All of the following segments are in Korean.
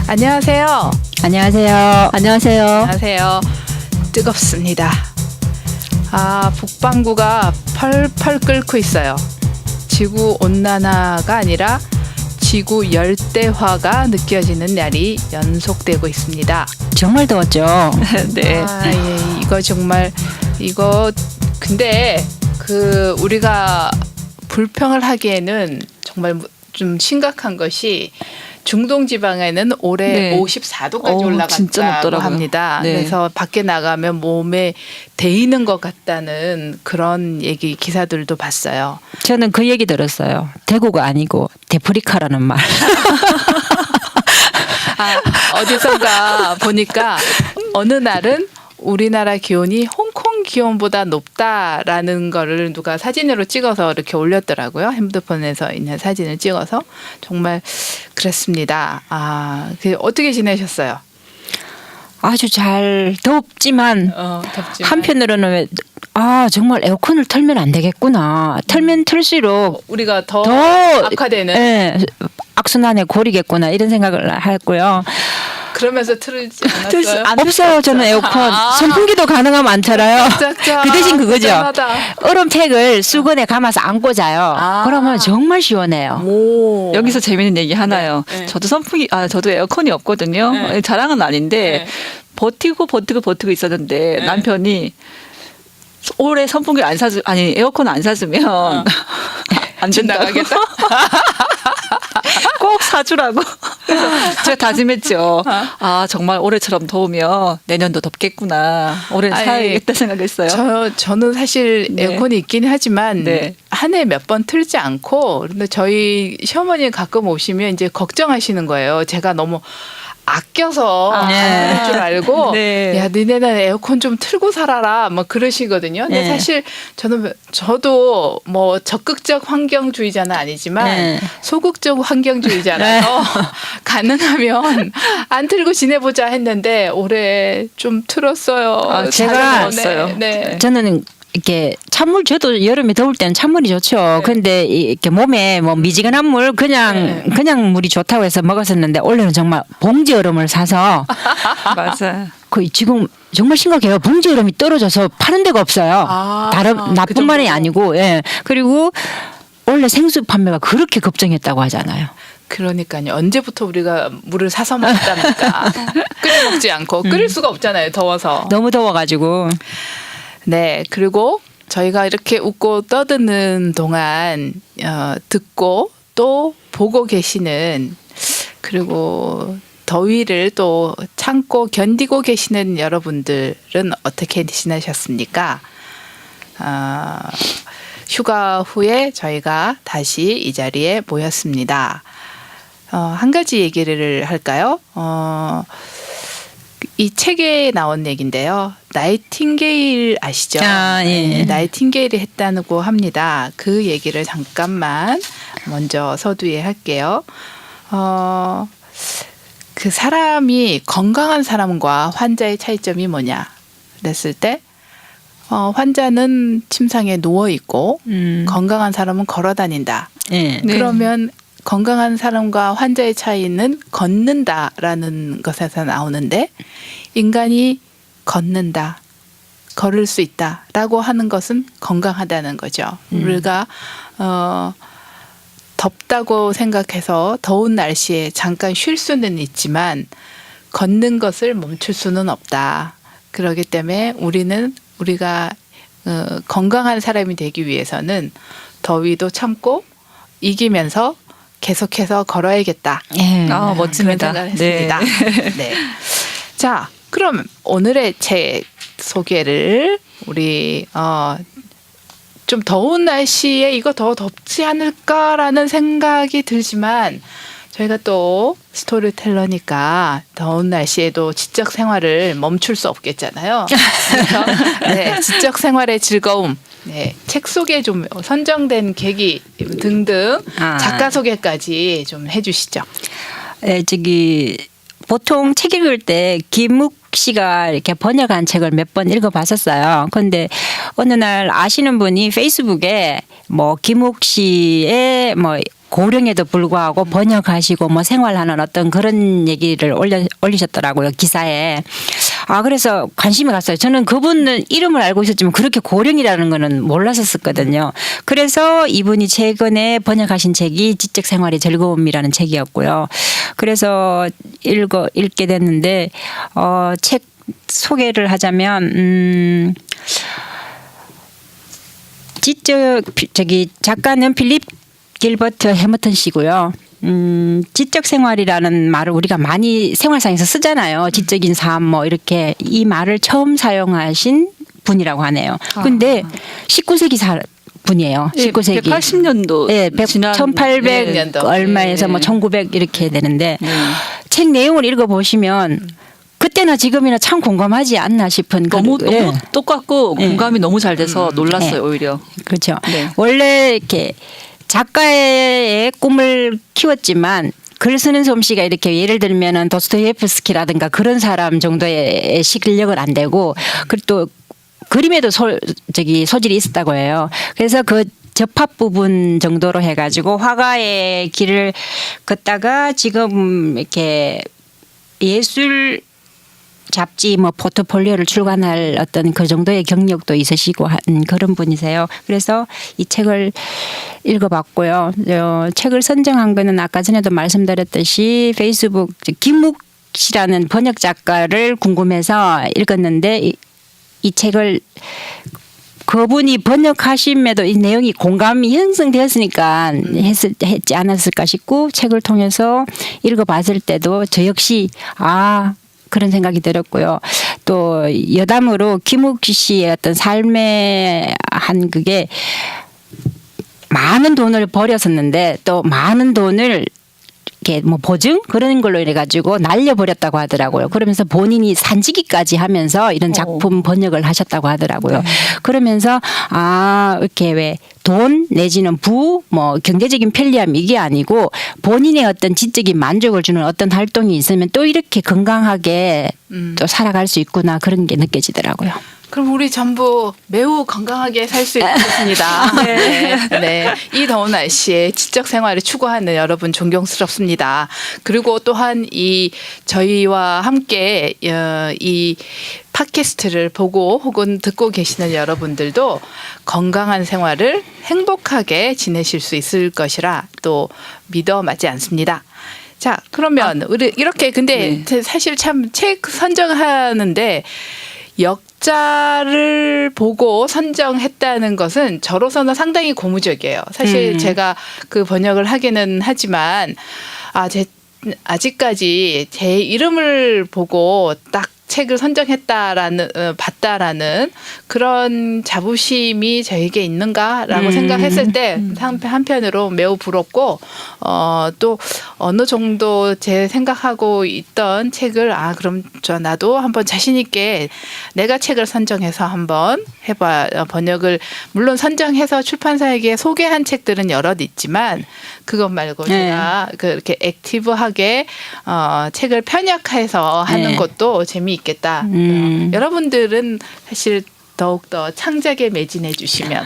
안녕하세요. 안녕하세요. 안녕하세요. 안녕하세요. 뜨겁습니다. 북반구가 펄펄 끓고 있어요. 지구 온난화가 아니라 지구 열대화가 느껴지는 날이 연속되고 있습니다. 정말 더웠죠. 네. 예, 이거 근데 우리가 불평을 하기에는 정말 좀 심각한 것이 중동 지방에는 올해 네. 54도까지 진짜 올라갔다고 높더라고요. 합니다. 네. 그래서 밖에 나가면 몸에 데이는 것 같다는 그런 기사들도 봤어요. 저는 그 얘기 들었어요. 대구가 아니고 데프리카라는 말. 어디선가 보니까 어느 날은 우리나라 기온이 홍콩 기온보다 높다라는 거를 누가 사진으로 찍어서 이렇게 올렸더라고요. 핸드폰에서 있는 사진을 찍어서. 정말 그랬습니다. 어떻게 지내셨어요? 아주 잘 덥지만 덥지만. 한편으로는 정말 에어컨을 틀면 안 되겠구나. 틀면 틀수록 우리가 더 더 악화되는. 예, 악순환에 고리겠구나 이런 생각을 했고요. 그러면서 틀지 않았어요? 없어요. 저는 에어컨. 선풍기도 가능하면 안 틀어요. 그 대신 그거죠. 대단하다. 얼음팩을 수건에 감아서 안고 자요. 그러면 정말 시원해요. 오. 여기서 재밌는 얘기 하나요. 네. 저도 에어컨이 없거든요. 네. 자랑은 아닌데 네. 버티고 있었는데 네. 남편이 올해 에어컨 안 사주면 안 집 된다고. 나가겠다? 꼭 사주라고. 그래서 제가 다짐했죠. 정말 올해처럼 더우면 내년도 덥겠구나. 올해는 아니, 사야겠다 생각했어요. 저는 사실 네. 에어컨이 있긴 하지만 네. 한 해 몇 번 틀지 않고, 근데 저희 시어머니 가끔 오시면 이제 걱정하시는 거예요. 제가 너무 아껴서 안 네. 틀 줄 알고 네. 야 니네는 에어컨 좀 틀고 살아라 막 그러시거든요. 근데 네. 사실 저도 뭐 적극적 환경주의자는 아니지만 네. 소극적 환경주의자라서 가능하면 안 틀고 지내보자 했는데 올해 좀 틀었어요. 제가 네. 네. 저는 이렇게 찬물 저도 여름에 더울 때는 찬물이 좋죠. 근데 이렇게 몸에 뭐 미지근한 물 그냥 물이 좋다고 해서 먹었었는데 올해는 정말 봉지 얼음을 사서 맞아요. 거의 지금 정말 심각해요. 봉지 얼음이 떨어져서 파는 데가 없어요. 다른 그 나뿐만이 정도로? 아니고 예. 그리고 원래 생수 판매가 그렇게 급증했다고 하잖아요. 그러니까요. 언제부터 우리가 물을 사서 먹답니까? 끓여 먹지 않고 끓일 수가 없잖아요. 더워서. 너무 더워가지고 네. 그리고 저희가 이렇게 웃고 떠드는 동안 듣고 또 보고 계시는, 그리고 더위를 또 참고 견디고 계시는 여러분들은 어떻게 지내셨습니까? 휴가 후에 저희가 다시 이 자리에 모였습니다. 한 가지 얘기를 할까요? 이 책에 나온 얘기인데요. 나이팅게일 아시죠? 예. 네, 나이팅게일이 했다고 합니다. 그 얘기를 잠깐만 먼저 서두에 할게요. 그 사람이 건강한 사람과 환자의 차이점이 뭐냐 그랬을 때 환자는 침상에 누워 있고 건강한 사람은 걸어 다닌다. 예. 네. 그러면 건강한 사람과 환자의 차이는 걷는다라는 것에서 나오는데, 인간이 걷는다, 걸을 수 있다라고 하는 것은 건강하다는 거죠. 우리가 덥다고 생각해서 더운 날씨에 잠깐 쉴 수는 있지만 걷는 것을 멈출 수는 없다. 그렇기 때문에 우리가 건강한 사람이 되기 위해서는 더위도 참고 이기면서 계속해서 걸어야겠다. 예. 멋집니다. 그런 생각을 했습니다. 네. 자, 그럼 오늘의 책 소개를 우리 좀 더운 날씨에 이거 더 덥지 않을까라는 생각이 들지만 저희가 또 스토리텔러니까 더운 날씨에도 지적 생활을 멈출 수 없겠잖아요. 그래서 네, 지적 생활의 즐거움, 네, 책 속에 좀 선정된 계기 등등 작가 소개까지 좀 해주시죠. 보통 책 읽을 때 김욱 씨가 이렇게 번역한 책을 몇 번 읽어봤었어요. 그런데 어느 날 아시는 분이 페이스북에 뭐 김욱 씨의 뭐 고령에도 불구하고 번역하시고 뭐 생활하는 어떤 그런 얘기를 올리셨더라고요, 기사에. 아, 그래서 관심이 갔어요. 저는 그분은 이름을 알고 있었지만 그렇게 고령이라는 거는 몰랐었거든요. 그래서 이분이 최근에 번역하신 책이 지적 생활의 즐거움이라는 책이었고요. 그래서 읽게 됐는데, 책 소개를 하자면, 작가는 필립 길버트 해머턴 씨고요. 지적 생활이라는 말을 우리가 많이 생활상에서 쓰잖아요. 지적인 삶 뭐 이렇게 이 말을 처음 사용하신 분이라고 하네요. 근데 19세기 분이에요. 19세기. 180년도. 네, 1800 년도. 얼마에서 뭐 1900 이렇게 되는데 책 내용을 읽어보시면 그때나 지금이나 참 공감하지 않나 싶은 너무 예. 똑같고 공감이 너무 잘 돼서 놀랐어요, 네. 오히려. 그렇죠. 네. 원래 이렇게 작가의 꿈을 키웠지만 글 쓰는 솜씨가 이렇게 예를 들면은 도스토옙스키라든가 그런 사람 정도의 실력은 안 되고 그리고 또 그림에도 소질이 있었다고 해요. 그래서 그 접합 부분 정도로 해가지고 화가의 길을 걷다가 지금 이렇게 예술 잡지 뭐 포트폴리오를 출간할 어떤 그 정도의 경력도 있으시고 한 그런 분이세요. 그래서 이 책을 읽어봤고요. 책을 선정한 거는 아까 전에도 말씀드렸듯이 페이스북 김욱 씨라는 번역 작가를 궁금해서 읽었는데 이 책을 그분이 번역하심에도 이 내용이 공감이 형성되었으니까 했지 않았을까 싶고 책을 통해서 읽어봤을 때도 저 역시 그런 생각이 들었고요. 또 여담으로 김욱 씨의 어떤 삶의 한 그게 많은 돈을 벌였었는데 또 많은 돈을 이렇게 뭐 보증 그런 걸로 이래 가지고 날려버렸다고 하더라고요. 그러면서 본인이 산지기까지 하면서 이런 작품 번역을 하셨다고 하더라고요. 그러면서 이렇게 왜 돈 내지는 뭐 경제적인 편리함 이게 아니고 본인의 어떤 지적인 만족을 주는 어떤 활동이 있으면 또 이렇게 건강하게 또 살아갈 수 있구나 그런 게 느껴지더라고요. 그럼 우리 전부 매우 건강하게 살 수 있겠습니다. 네. 이 더운 날씨에 지적 생활을 추구하는 여러분 존경스럽습니다. 그리고 또한 저희와 함께 이 팟캐스트를 보고 혹은 듣고 계시는 여러분들도 건강한 생활을 행복하게 지내실 수 있을 것이라 또 믿어 맞지 않습니다. 자, 그러면 우리 이렇게 근데 사실 참 책 선정하는데 역자를 보고 선정했다는 것은 저로서는 상당히 고무적이에요. 사실 제가 그 번역을 하기는 하지만 아직까지 제 이름을 보고 딱 책을 봤다라는 그런 자부심이 저에게 있는가라고 생각했을 때 한편으로 매우 부럽고 또 어느 정도 제 생각하고 있던 책을 그럼 나도 한번 자신 있게 내가 책을 선정해서 한번 번역을 물론 선정해서 출판사에게 소개한 책들은 여럿 있지만 그것 말고 제가 그렇게 액티브하게 책을 편역해서 하는 것도 재미있겠다. 여러분들은 사실 더욱더 창작에 매진해 주시면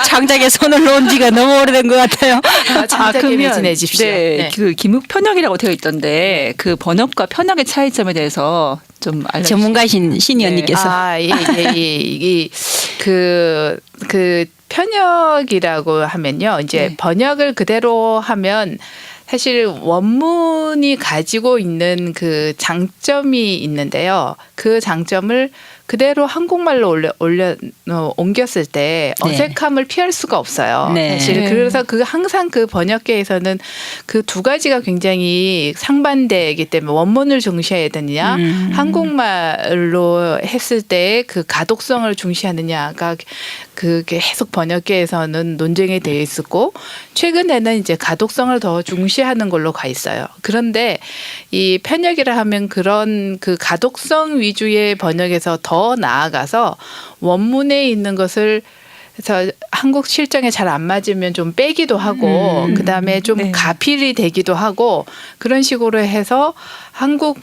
창작에 손을 놓은 지가 너무 오래된 것 같아요. 창작에 매진해 주십시오. 그 김욱 편역이라고 되어 있던데 그 번역과 편역의 차이점에 대해서 좀 알려주세요. 전문가이신 신의원님께서. 그 편역이라고 하면요. 이제 번역을 그대로 하면 사실 원문이 가지고 있는 그 장점이 있는데요. 그 장점을 그대로 한국말로 옮겼을 때 어색함을 피할 수가 없어요. 사실 그래서 항상 그 번역계에서는 그 두 가지가 굉장히 상반되기 때문에 원문을 중시해야 되느냐, 한국말로 했을 때 그 가독성을 중시하느냐가 그게 해석 번역계에서는 논쟁이 되어 있었고 최근에는 이제 가독성을 더 중시하는 걸로 가 있어요. 그런데 이 편역이라 하면 그런 그 가독성 위주의 번역에서 더 나아가서 원문에 있는 것을 그래서 한국 실정에 잘 안 맞으면 좀 빼기도 하고 그다음에 좀 가필이 되기도 하고 그런 식으로 해서 한국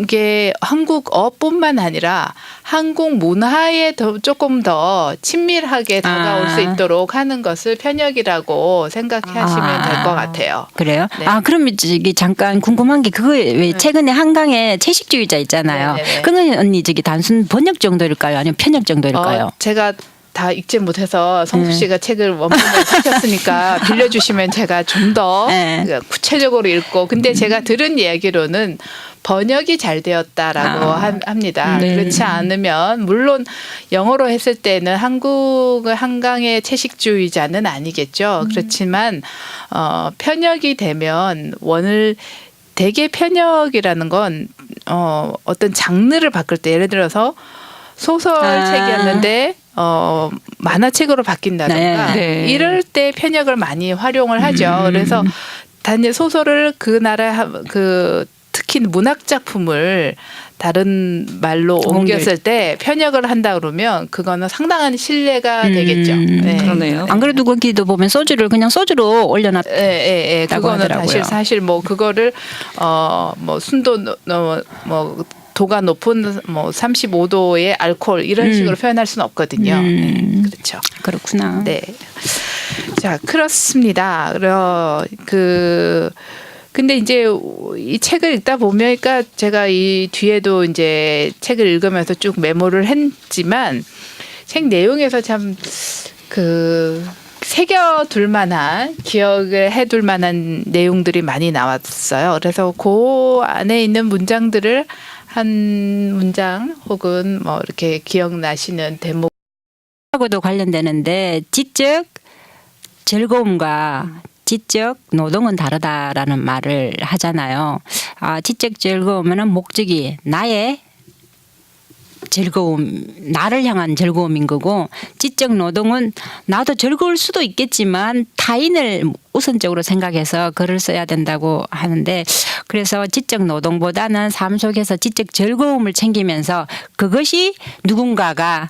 게 한국어뿐만 아니라 한국 문화에 조금 더 친밀하게 다가올 수 있도록 하는 것을 편역이라고 생각하시면 될 것 같아요. 그래요? 네. 그럼 저기 잠깐 궁금한 게 그거 왜 최근에 한강에 채식주의자 있잖아요. 네네네. 그건 언니 저기 단순 번역 정도일까요? 아니면 편역 정도일까요? 제가 다 읽지 못해서 성수 씨가 책을 원문을 시켰으니까 빌려주시면 제가 좀 더 네. 구체적으로 읽고 근데 제가 들은 이야기로는 번역이 잘 되었다라고 합니다. 네. 그렇지 않으면 물론 영어로 했을 때는 한국의 한강의 채식주의자는 아니겠죠. 그렇지만 편역이 되면 대개 편역이라는 건 어떤 장르를 바꿀 때 예를 들어서 소설책이었는데 만화책으로 바뀐다든가 네. 이럴 때 편역을 많이 활용을 하죠. 그래서 단지 소설을 그 나라 특히 문학 작품을 다른 말로 옮겼을 때 편역을 한다 그러면 그거는 상당한 신뢰가 되겠죠. 네. 그러네요. 안 그래도 거기도 보면 소주를 그냥 소주로 올려놨. 예. 그거는 하더라고요. 사실 뭐 그거를 뭐 순도 뭐 도가 높은 뭐 35도의 알코올 이런 식으로 표현할 수는 없거든요. 네, 그렇죠. 그렇구나. 네. 자, 그렇습니다. 근데 이제 이 책을 읽다 보니까 제가 이 뒤에도 이제 책을 읽으면서 쭉 메모를 했지만 책 내용에서 참 새겨둘 만한 기억을 해둘 만한 내용들이 많이 나왔어요. 그래서 그 안에 있는 문장들을 한 문장 혹은 뭐 이렇게 기억나시는 대목 하고도 관련되는데 지적 즐거움과 지적 노동은 다르다라는 말을 하잖아요. 지적 즐거움은 목적이 나의 즐거움, 나를 향한 즐거움인 거고 지적 노동은 나도 즐거울 수도 있겠지만 타인을 우선적으로 생각해서 글을 써야 된다고 하는데 그래서 지적 노동보다는 삶 속에서 지적 즐거움을 챙기면서 그것이 누군가가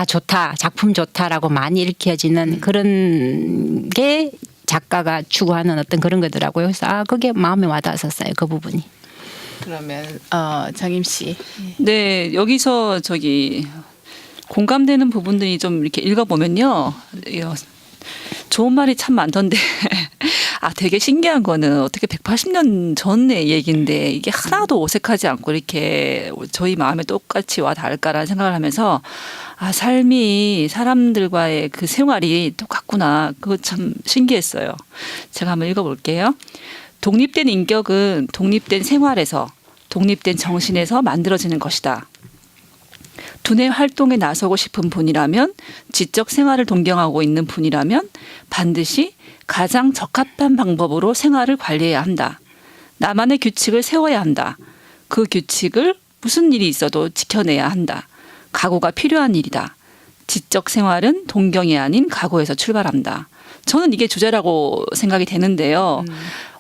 좋다, 작품 좋다라고 많이 일깨워지는 그런 게 작가가 추구하는 어떤 그런 거더라고요. 그래서 그게 마음에 와닿았었어요. 그 부분이. 그러면 정임 씨. 네, 여기서 공감되는 부분들이 좀 이렇게 읽어보면요. 좋은 말이 참 많던데. 되게 신기한 거는 어떻게 180년 전의 얘기인데 이게 하나도 어색하지 않고 이렇게 저희 마음에 똑같이 와 닿을까라는 생각을 하면서 삶이 사람들과의 그 생활이 똑같구나. 그거 참 신기했어요. 제가 한번 읽어볼게요. 독립된 인격은 독립된 생활에서 독립된 정신에서 만들어지는 것이다. 두뇌 활동에 나서고 싶은 분이라면 지적 생활을 동경하고 있는 분이라면 반드시 가장 적합한 방법으로 생활을 관리해야 한다. 나만의 규칙을 세워야 한다. 그 규칙을 무슨 일이 있어도 지켜내야 한다. 각오가 필요한 일이다. 지적 생활은 동경이 아닌 각오에서 출발한다. 저는 이게 주제라고 생각이 되는데요.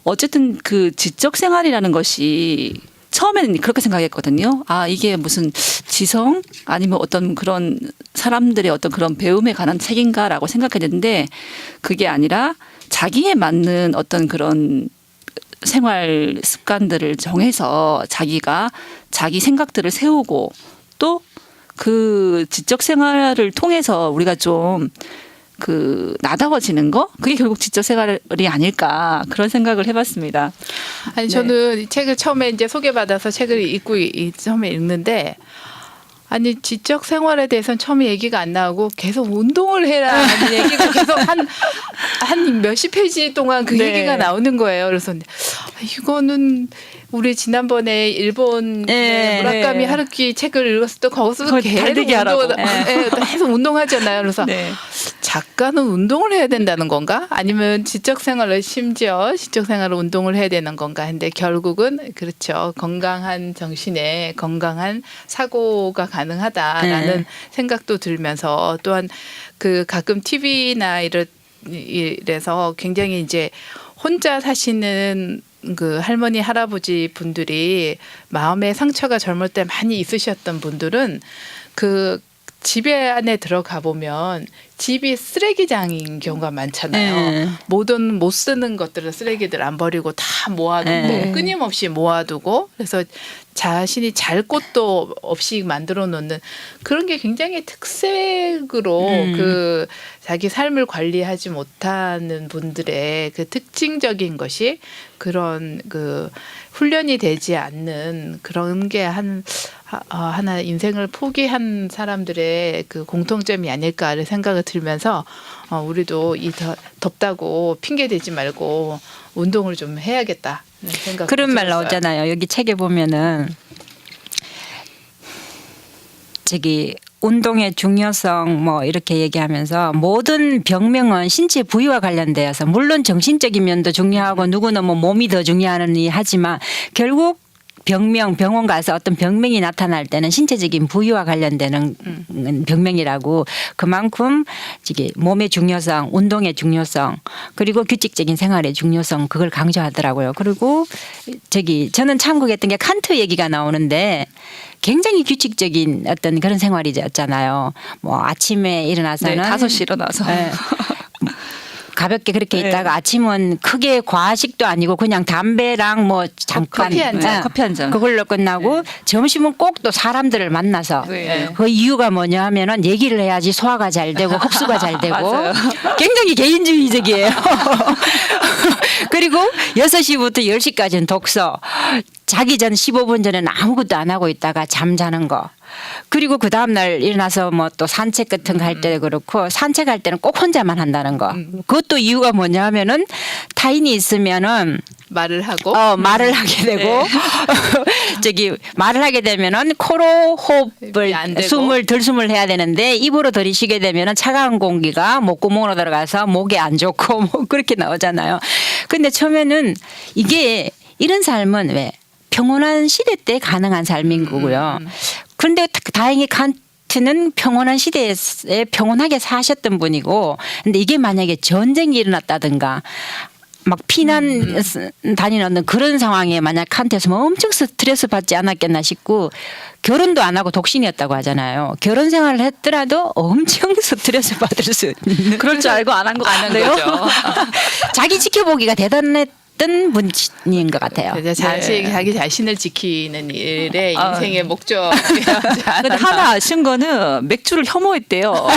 어쨌든 그 지적 생활이라는 것이 처음에는 그렇게 생각했거든요. 이게 무슨 지성 아니면 어떤 그런 사람들의 어떤 그런 배움에 관한 책인가라고 생각했는데 그게 아니라 자기에 맞는 어떤 그런 생활 습관들을 정해서 자기가 자기 생각들을 세우고 또 그 지적 생활을 통해서 우리가 좀 나다워지는 거? 그게 결국 지적 생활이 아닐까 그런 생각을 해봤습니다. 아니 저는 이 책을 처음에 이제 소개받아서 책을 읽고 처음에 읽는데 아니 지적 생활에 대해서는 처음에 얘기가 안 나오고 계속 운동을 해라 하는 얘기가 계속 한 몇십 페이지 동안 그 네. 얘기가 나오는 거예요. 그래서 이거는 우리 지난번에 일본 네. 무라카미 하루키 책을 읽었을 때 거기서 그걸 계속 달리기 하라고. 계속 운동하잖아요. 그래서 네. 작가는 운동을 해야 된다는 건가? 아니면 지적 생활을 심지어 지적 생활을 운동을 해야 되는 건가? 근데 결국은 그렇죠. 건강한 정신에 건강한 사고가 가능하다라는 생각도 들면서 또한 가끔 TV나 이래서 굉장히 이제 혼자 사시는 그 할머니 할아버지 분들이 마음의 상처가 젊을 때 많이 있으셨던 분들은 그 집에 안에 들어가 보면 집이 쓰레기장인 경우가 많잖아요. 네. 모든 못 쓰는 것들을 쓰레기들 안 버리고 다 모아두고 네. 끊임없이 모아두고 그래서 자신이 잘 곳도 없이 만들어 놓는 그런 게 굉장히 특색으로 그 자기 삶을 관리하지 못하는 분들의 그 특징적인 것이 그런 그 훈련이 되지 않는 그런 게 하나 인생을 포기한 사람들의 그 공통점이 아닐까를 생각을 들면서 우리도 이 덥다고 핑계 대지 말고 운동을 좀 해야겠다 생각. 그런 말 나오잖아요. 여기 책에 보면은 저기 운동의 중요성 뭐 이렇게 얘기하면서 모든 병명은 신체 부위와 관련되어서 물론 정신적인 면도 중요하고 누구는 뭐 몸이 더 중요하니 하지만 결국 병원 가서 어떤 병명이 나타날 때는 신체적인 부위와 관련되는 병명이라고 그만큼 이게 몸의 중요성, 운동의 중요성 그리고 규칙적인 생활의 중요성 그걸 강조하더라고요. 그리고 저는 참고했던 게 칸트 얘기가 나오는데 굉장히 규칙적인 어떤 그런 생활이었잖아요. 뭐 아침에 일어나서는 네, 5시 일어나서. 네. 가볍게 그렇게 네. 있다가 아침은 크게 과식도 아니고 그냥 담배랑 뭐 잠깐 커피 한 잔. 네. 커피 한 잔. 그걸로 끝나고 점심은 꼭 또 사람들을 만나서 네. 그 이유가 뭐냐 하면은 얘기를 해야지 소화가 잘 되고 흡수가 잘 되고 맞아요. 굉장히 개인주의적이에요. 그리고 6시부터 10시까지는 독서. 자기 전 15분 전에는 아무것도 안 하고 있다가 잠자는 거. 그리고 그 다음날 일어나서 뭐 또 산책 같은 거 할 때 그렇고 산책할 때는 꼭 혼자만 한다는 거. 그것도 이유가 뭐냐 하면은 타인이 있으면은 말을 하고 말을 하게 되고 네. 저기 말을 하게 되면은 코로 호흡을 안 되고. 숨을 들숨을 해야 되는데 입으로 들이쉬게 되면은 차가운 공기가 목구멍으로 들어가서 목에 안 좋고 뭐 그렇게 나오잖아요. 근데 처음에는 이게 이런 삶은 왜 평온한 시대 때 가능한 삶인 거고요. 그런데 다행히 칸트는 평온한 시대에 평온하게 사셨던 분이고 근데 이게 만약에 전쟁이 일어났다든가 막 피난 다니는 그런 상황에 만약 칸트였으면 엄청 스트레스 받지 않았겠나 싶고 결혼도 안 하고 독신이었다고 하잖아요. 결혼 생활을 했더라도 엄청 스트레스 받을 수 있는 그럴 줄 알고 안 한 것 같은데요. 자기 지켜보기가 대단했던 분인 것 같아요. 그래서 자기 자신을 지키는 일에 인생의 목적이지 근데 하나 아쉬운 거는 맥주를 혐오했대요.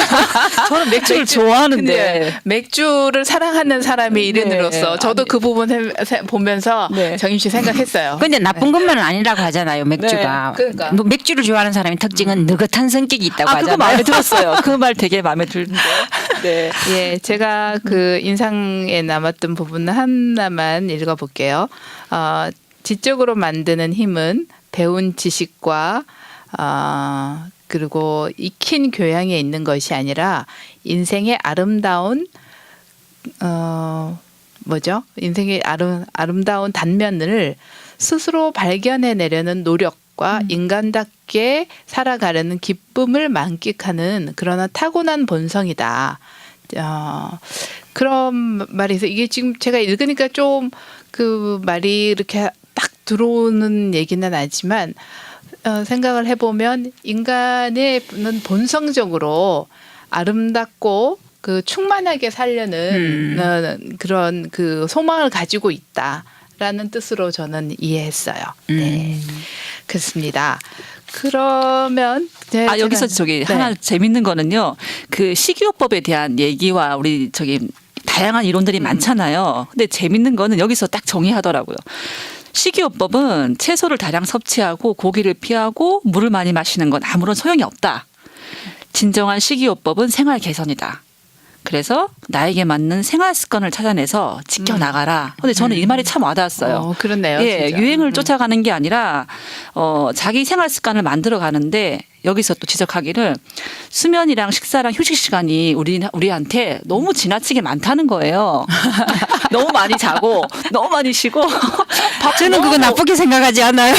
저는 맥주를 근데 좋아하는데. 맥주를 사랑하는 사람의 일인으로서 저도 그 부분 보면서 네. 정임 씨 생각했어요. 근데 나쁜 것만은 아니라고 하잖아요. 맥주가. 네, 그러니까. 뭐 맥주를 좋아하는 사람의 특징은 느긋한 성격이 있다고 그거 하잖아요. 마음에 들었어요. 그 말 되게 마음에 드는데. 네. 예, 제가 그 인상에 남았던 부분 하나만 읽어볼게요. 지적으로 만드는 힘은 배운 지식과 그리고 익힌 교양에 있는 것이 아니라 인생의 아름다운 인생의 아름다운 단면을 스스로 발견해내려는 노력과 인간답게 살아가려는 기쁨을 만끽하는 그러나 타고난 본성이다. 그런 말이 있어요. 이게 지금 제가 읽으니까 좀 그 말이 이렇게 딱 들어오는 얘기는 아니지만 생각을 해보면 인간은 본성적으로 아름답고 그 충만하게 살려는 그런 그 소망을 가지고 있다라는 뜻으로 저는 이해했어요. 네, 그렇습니다. 그러면 여기서 저기 네. 하나 재밌는 거는요. 그 식이요법에 대한 얘기와 우리 저기 다양한 이론들이 많잖아요. 근데 재밌는 거는 여기서 딱 정의하더라고요. 식이요법은 채소를 다량 섭취하고 고기를 피하고 물을 많이 마시는 건 아무런 소용이 없다. 진정한 식이요법은 생활 개선이다. 그래서 나에게 맞는 생활 습관을 찾아내서 지켜나가라. 근데 저는 이 말이 참 와닿았어요. 그렇네요. 예, 진짜. 유행을 쫓아가는 게 아니라 자기 생활 습관을 만들어 가는데 여기서 또 지적하기를 수면이랑 식사랑 휴식 시간이 우리한테 너무 지나치게 많다는 거예요. 너무 많이 자고 너무 많이 쉬고 저는 그거 나쁘게 생각하지 않아요.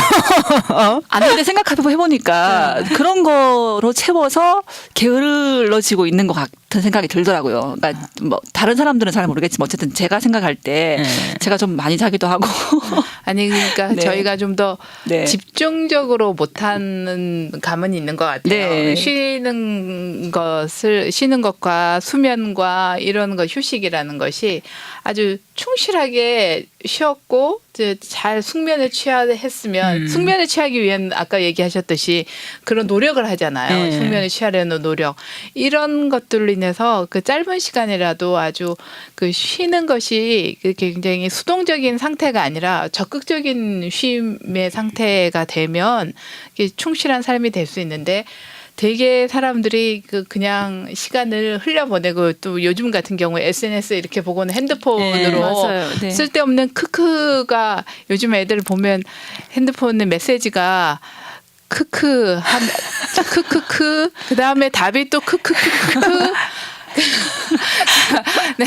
아니 근데 생각해보니까 그런 거로 채워서 게을러지고 있는 것 같은 생각이 들더라고요. 그러니까 뭐 다른 사람들은 잘 모르겠지만 어쨌든 제가 생각할 때 제가 좀 많이 자기도 하고 아니 그러니까 네. 저희가 좀 더 네. 집중적으로 못하는 감은 있는 것 같아요. 네. 쉬는 쉬는 것과 수면과 이런 거 휴식이라는 것이 아주 충실하게 쉬었고 이제 잘 숙면을 취했으면 숙면을 취하기 위한 아까 얘기하셨듯이 그런 노력을 하잖아요. 네. 숙면을 취하려는 노력 이런 것들로 인해서 그 짧은 시간이라도 아주 그 쉬는 것이 굉장히 수동적인 상태가 아니라 적극적인 쉼의 상태가 되면 이게 충실한 삶이 될 수 있는데 되게 사람들이 그냥 시간을 흘려보내고 또 요즘 같은 경우에 SNS 이렇게 보고는 핸드폰으로 맞아요. 네. 쓸데없는 크크가 요즘 애들 보면 핸드폰에 메시지가 크크 크크크 그다음에 답이 또 크크크크 네,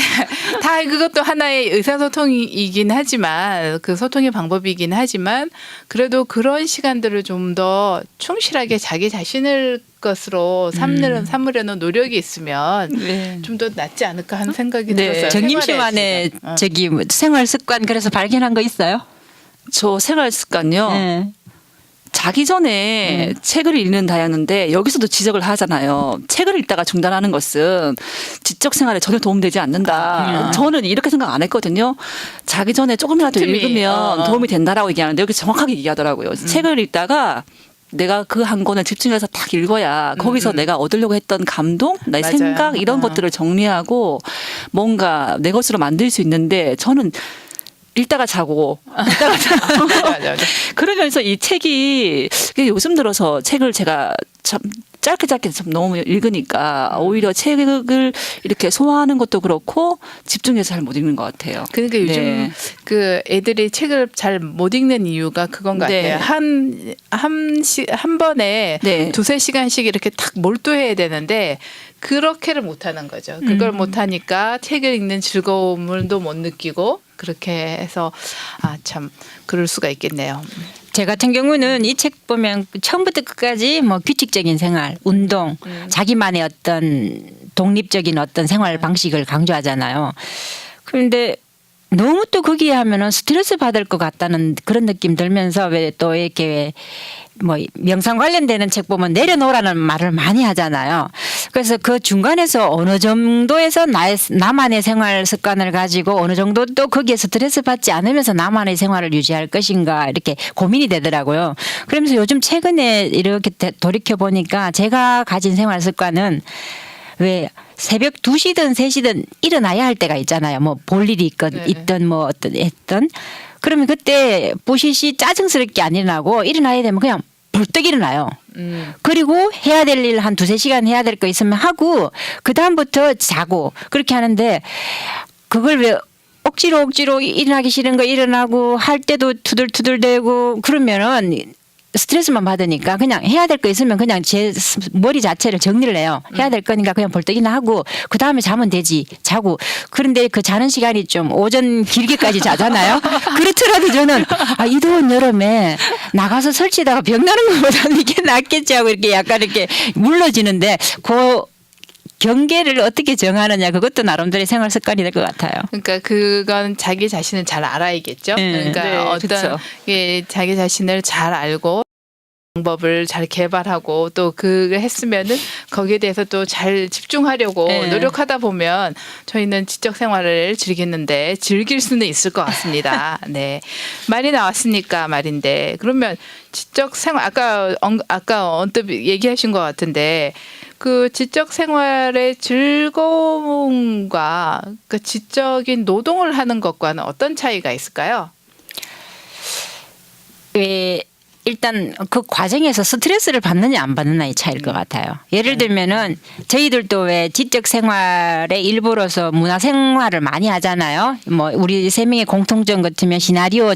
다 그것도 하나의 의사소통이긴 하지만 그 소통의 방법이긴 하지만 그래도 그런 시간들을 좀 더 충실하게 자기 자신을 것으로 삼으려는 노력이 있으면 네. 좀 더 낫지 않을까 하는 생각이 네. 들었어요. 정림 생활에 씨만의 지금. 저기 뭐 생활 습관 그래서 발견한 거 있어요? 저 생활 습관요. 네. 자기 전에 책을 읽는다였는데 여기서도 지적을 하잖아요. 책을 읽다가 중단하는 것은 지적 생활에 전혀 도움되지 않는다. 저는 이렇게 생각 안 했거든요. 자기 전에 조금이라도 틈틈이, 읽으면 도움이 된다라고 얘기하는데 여기 정확하게 얘기하더라고요. 책을 읽다가 내가 그 한 권을 집중해서 딱 읽어야 거기서 내가 얻으려고 했던 감동, 나의 맞아요. 생각 이런 것들을 정리하고 뭔가 내 것으로 만들 수 있는데 저는 읽다가 자고 맞아. 그러면서 이 책이 요즘 들어서 책을 제가 참 짧게 좀 너무 읽으니까 오히려 책을 이렇게 소화하는 것도 그렇고 집중해서 잘 못 읽는 것 같아요. 그러니까 요즘 네. 그 애들이 책을 잘 못 읽는 이유가 그건 것 네. 같아요. 한 번에 네. 2-3시간씩 이렇게 탁 몰두해야 되는데 그렇게를 못 하는 거죠. 그걸 못 하니까 책을 읽는 즐거움을도 못 느끼고 그렇게 해서 참 그럴 수가 있겠네요. 제 같은 경우는 이 책 보면 처음부터 끝까지 뭐 규칙적인 생활, 운동, 자기만의 어떤 독립적인 어떤 생활 방식을 강조하잖아요. 그런데 너무 또 거기에 하면은 스트레스 받을 것 같다는 그런 느낌 들면서 왜 또 이렇게 뭐 명상 관련되는 책 보면 내려놓으라는 말을 많이 하잖아요. 그래서 그 중간에서 어느 정도에서 나만의 생활 습관을 가지고 어느 정도 또 거기에 스트레스 받지 않으면서 나만의 생활을 유지할 것인가 이렇게 고민이 되더라고요. 그러면서 요즘 최근에 이렇게 돌이켜 보니까 제가 가진 생활 습관은 왜 새벽 2시든 3시든 일어나야 할 때가 있잖아요. 뭐 볼 일이 있든 뭐 어떤 했던. 그러면 그때 보시시 짜증스럽게 안 일어나고 일어나야 되면 그냥 벌떡 일어나요. 그리고 해야 될 일 한 2-3시간 해야 될 거 있으면 하고 그다음부터 자고 그렇게 하는데 그걸 왜 억지로 일어나기 싫은 거 일어나고 할 때도 투덜투덜대고 그러면은 스트레스만 받으니까 그냥 해야 될 거 있으면 그냥 제 머리 자체를 정리를 해요. 해야 될 거니까 그냥 벌떡이나 하고 그 다음에 자면 되지 자고. 그런데 그 자는 시간이 좀 오전 길게까지 자잖아요. 그렇더라도 저는 이 더운 여름에 나가서 설치다가 병 나는 것보다는 이게 낫겠지 하고 이렇게 약간 이렇게 물러지는데 그 경계를 어떻게 정하느냐 그것도 나름대로의 생활 습관이 될 것 같아요. 그러니까 그건 자기 자신을 잘 알아야겠죠. 그러니까 네, 어떤 그쵸. 자기 자신을 잘 알고 방법을 잘 개발하고 또 그걸 했으면은 거기에 대해서 또 잘 집중하려고 네. 노력하다 보면 저희는 지적 생활을 즐기는데 즐길 수는 있을 것 같습니다. 네. 말이 나왔으니까 말인데 그러면 지적 생활 아까 언뜻 얘기하신 것 같은데 그 지적 생활의 즐거움과 그 지적인 노동을 하는 것과는 어떤 차이가 있을까요? 일단 그 과정에서 스트레스를 받느냐 안 받느냐의 차이일 것 같아요. 예를 들면은 저희들도 왜 지적 생활의 일부로서 문화 생활을 많이 하잖아요. 뭐 우리 3명의 공통점 같으면 시나리오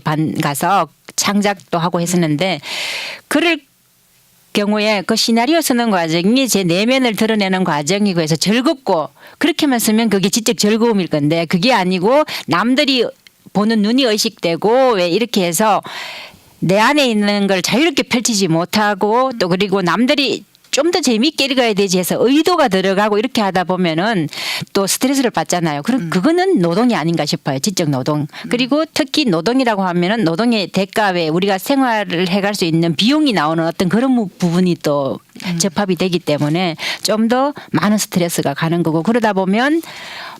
반 가서 창작도 하고 했었는데 그럴 경우에 그 시나리오 쓰는 과정이 제 내면을 드러내는 과정이고 해서 즐겁고 그렇게만 쓰면 그게 지적 즐거움일 건데 그게 아니고 남들이 보는 눈이 의식되고 왜 이렇게 해서 내 안에 있는 걸 자유롭게 펼치지 못하고 또 그리고 남들이 좀 더 재미있게 읽어야 되지 해서 의도가 들어가고 이렇게 하다 보면은 또 스트레스를 받잖아요. 그럼 그거는 노동이 아닌가 싶어요. 지적 노동. 그리고 특히 노동이라고 하면은 노동의 대가 외에 우리가 생활을 해갈 수 있는 비용이 나오는 어떤 그런 부분이 또 접합이 되기 때문에 좀 더 많은 스트레스가 가는 거고 그러다 보면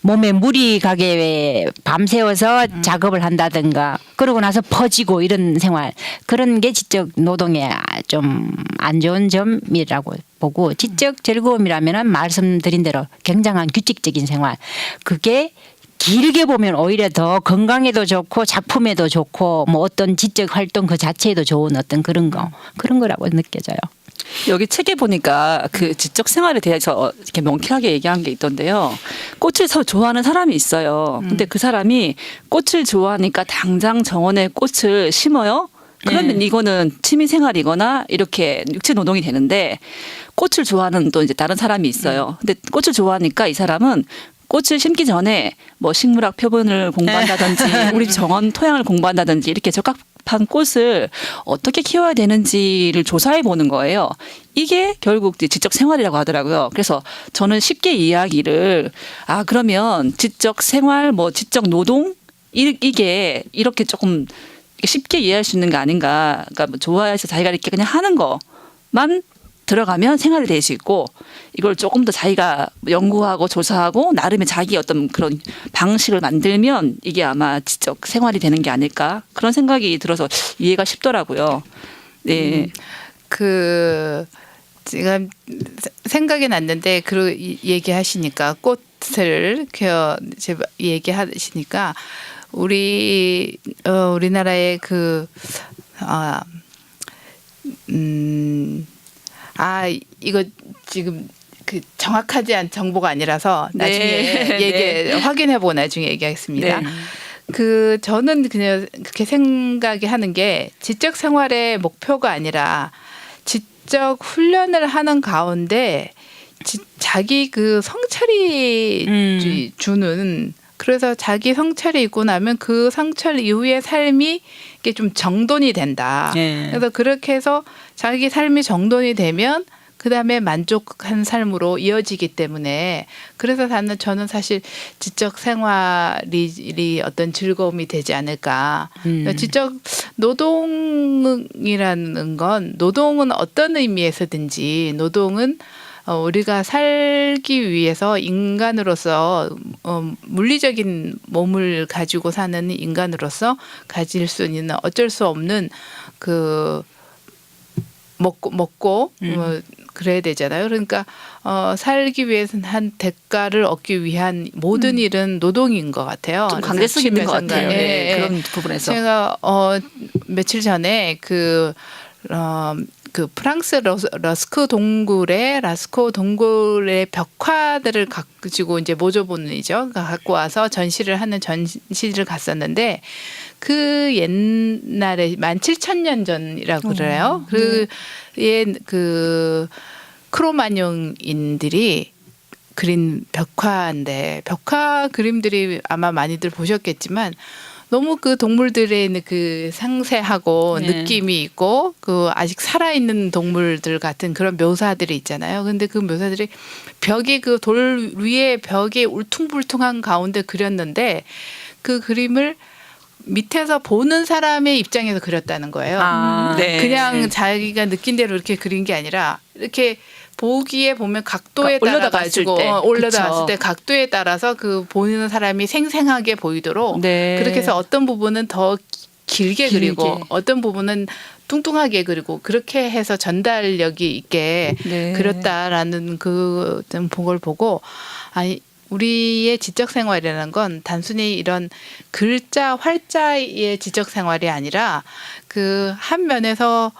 몸에 물이 가게 밤새워서 작업을 한다든가 그러고 나서 퍼지고 이런 생활 그런 게 지적 노동의 좀 안 좋은 점이라고 보고 지적 즐거움이라면은 말씀드린 대로 굉장한 규칙적인 생활 그게 길게 보면 오히려 더 건강에도 좋고 작품에도 좋고 뭐 어떤 지적 활동 그 자체에도 좋은 어떤 그런 거라고 느껴져요. 여기 책에 보니까 그 지적 생활에 대해서 이렇게 명쾌하게 얘기한 게 있던데요. 꽃을 좋아하는 사람이 있어요. 근데 그 사람이 꽃을 좋아하니까 당장 정원에 꽃을 심어요. 그러면 이거는 취미 생활이거나 이렇게 육체 노동이 되는데 꽃을 좋아하는 또 이제 다른 사람이 있어요. 근데 꽃을 좋아하니까 이 사람은 꽃을 심기 전에 뭐 식물학 표본을 공부한다든지 우리 정원 토양을 공부한다든지 이렇게 적합한 꽃을 어떻게 키워야 되는지를 조사해 보는 거예요. 이게 결국 지적 생활이라고 하더라고요. 그래서 저는 쉽게 이야기를 그러면 지적 생활 뭐 지적 노동 이게 이렇게 조금 쉽게 이해할 수 있는 게 아닌가. 그러니까 뭐 좋아해서 자기가 이렇게 그냥 하는 거만 들어가면 생활이 될 수 있고 이걸 조금 더 자기가 연구하고 조사하고 나름의 자기 어떤 그런 방식을 만들면 이게 아마 지적 생활이 되는 게 아닐까 그런 생각이 들어서 이해가 쉽더라고요. 네. 그 지금 생각이 났는데 그 얘기하시니까 꽃을 얘기하시니까 우리나라의 이거 지금 그 정확하지 않은 정보가 아니라서 나중에 확인해보고 나중에 얘기하겠습니다. 네. 저는 그냥 그렇게 생각이 하는 게 지적 생활의 목표가 아니라 지적 훈련을 하는 가운데 자기 그 성찰이 주는 그래서 자기 성찰이 있고 나면 그 성찰 이후의 삶이 이게 좀 정돈이 된다. 그래서 그렇게 해서 자기 삶이 정돈이 되면 그다음에 만족한 삶으로 이어지기 때문에 그래서 저는 사실 지적 생활이 어떤 즐거움이 되지 않을까. 지적 노동이라는 건 노동은 어떤 의미에서든지 노동은 우리가 살기 위해서 인간으로서 물리적인 몸을 가지고 사는 인간으로서 가질 수 있는 어쩔 수 없는 그 먹고 그래야 되잖아요. 그러니까 살기 위해서는 한 대가를 얻기 위한 모든 일은 노동인 것 같아요. 좀 관계성이 있는 것 같아요. 네, 그런 부분에서 제가 며칠 전에 그 프랑스 라스코 동굴의 벽화들을 가지고 이제 모조본이죠. 갖고 와서 전시를 하는 전시를 갔었는데 그 옛날에 17,000년 전이라고 그래요. 그 크로마뇽인들이 그린 벽화인데 벽화 그림들이 아마 많이들 보셨겠지만 너무 그 동물들의 그 상세하고 느낌이 있고 그 아직 살아있는 동물들 같은 그런 묘사들이 있잖아요. 근데 그 묘사들이 벽이 그 돌 위에 벽이 울퉁불퉁한 가운데 그렸는데 그 그림을 밑에서 보는 사람의 입장에서 그렸다는 거예요. 그냥 자기가 느낀 대로 이렇게 그린 게 아니라 이렇게 보기에 보면 각도에 따라 가지고 올려다봤을 때 각도에 따라서 그 보이는 사람이 생생하게 보이도록 그렇게 해서 어떤 부분은 더 길게 그리고 어떤 부분은 뚱뚱하게 그리고 그렇게 해서 전달력이 있게 그렸다라는 그 걸 보고 우리의 지적 생활이라는 건 단순히 이런 글자 활자의 지적 생활이 아니라 그 한 면에서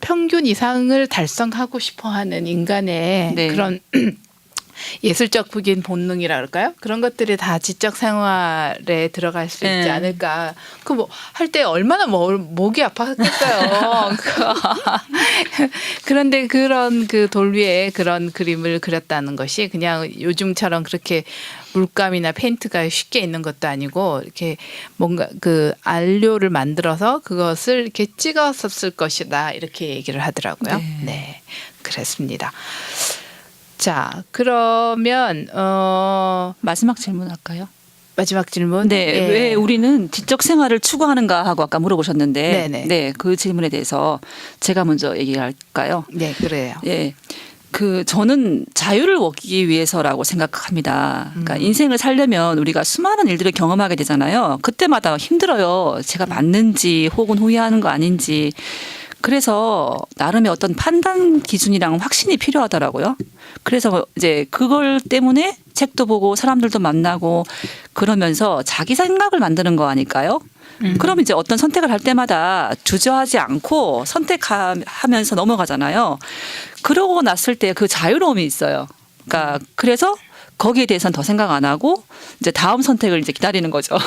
평균 이상을 달성하고 싶어하는 인간의 그런 예술적인 본능이라 그럴까요? 그런 것들이 다 지적 생활에 들어갈 수 있지 않을까. 그 뭐 할 때 얼마나 목이 아팠겠어요. 그런데 그런 그 돌 위에 그런 그림을 그렸다는 것이 그냥 요즘처럼 그렇게 물감이나 페인트가 쉽게 있는 것도 아니고 이렇게 뭔가 그 안료를 만들어서 그것을 이렇게 찍었었을 것이다 이렇게 얘기를 하더라고요. 네, 그랬습니다. 자, 그러면 마지막 질문 할까요? 마지막 질문. 네, 예. 왜 우리는 지적 생활을 추구하는가 하고 아까 물어보셨는데, 네네. 네, 그 질문에 대해서 제가 먼저 얘기할까요? 네, 그래요. 예. 저는 자유를 얻기 위해서라고 생각합니다. 그러니까 인생을 살려면 우리가 수많은 일들을 경험하게 되잖아요. 그때마다 힘들어요. 제가 맞는지 혹은 후회하는 거 아닌지. 그래서 나름의 어떤 판단 기준이랑 확신이 필요하더라고요. 그래서 이제 그걸 때문에 책도 보고 사람들도 만나고 그러면서 자기 생각을 만드는 거 아닐까요? 그럼 이제 어떤 선택을 할 때마다 주저하지 않고 선택하면서 넘어가잖아요. 그러고 났을 때 그 자유로움이 있어요. 그러니까 그래서 거기에 대해서는 더 생각 안 하고 이제 다음 선택을 이제 기다리는 거죠.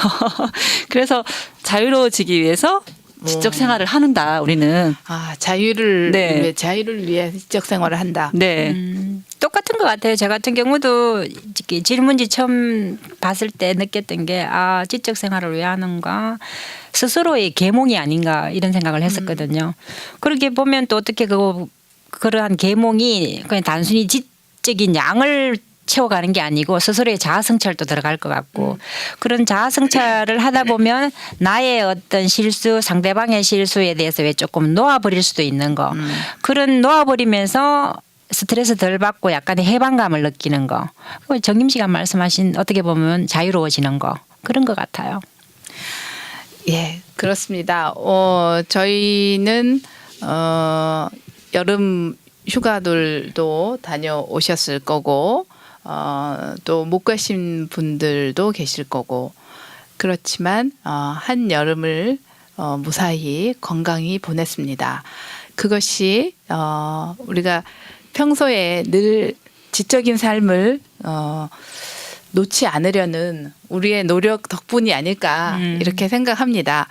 그래서 자유로워지기 위해서 지적 생활을 하는다. 우리는. 자유를 네. 위해 자유를 위해 지적 생활을 한다. 네. 똑같은 것 같아요. 저 같은 경우도 이렇게 질문지 처음 봤을 때 느꼈던 게 지적 생활을 왜 하는가 스스로의 계몽이 아닌가 이런 생각을 했었거든요. 그렇게 보면 또 어떻게 그러한 계몽이 그냥 단순히 지적인 양을 채워가는 게 아니고 스스로의 자아 성찰도 들어갈 것 같고 그런 자아 성찰을 하다 보면 나의 어떤 실수, 상대방의 실수에 대해서 왜 조금 놓아버릴 수도 있는 거 그런 놓아버리면서 스트레스 덜 받고 약간의 해방감을 느끼는 거. 정임 씨가 말씀하신 어떻게 보면 자유로워지는 거 그런 것 같아요. 예, 그렇습니다. 저희는 여름 휴가들도 다녀오셨을 거고 또 못 가신 분들도 계실 거고 그렇지만 한 여름을 무사히 건강히 보냈습니다. 그것이 우리가 평소에 늘 지적인 삶을 놓지 않으려는 우리의 노력 덕분이 아닐까 이렇게 생각합니다.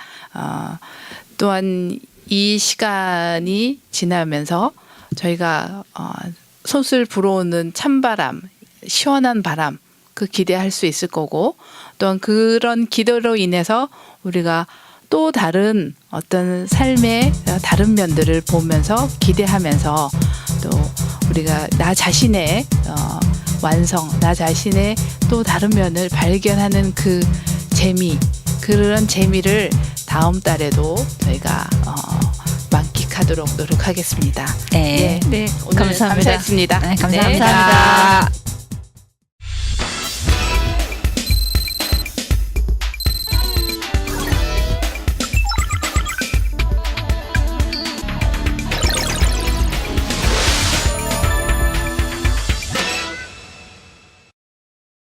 또한 이 시간이 지나면서 저희가 솔솔 불어오는 찬바람, 시원한 바람 그 기대할 수 있을 거고 또한 그런 기대로 인해서 우리가 또 다른 어떤 삶의 다른 면들을 보면서 기대하면서 또 우리가 나 자신의 완성, 나 자신의 또 다른 면을 발견하는 그 재미, 그런 재미를 다음 달에도 저희가 만끽하도록 노력하겠습니다. 네. 네, 오늘 감사합니다. 감사했습니다. 네, 감사합니다. 감사합니다.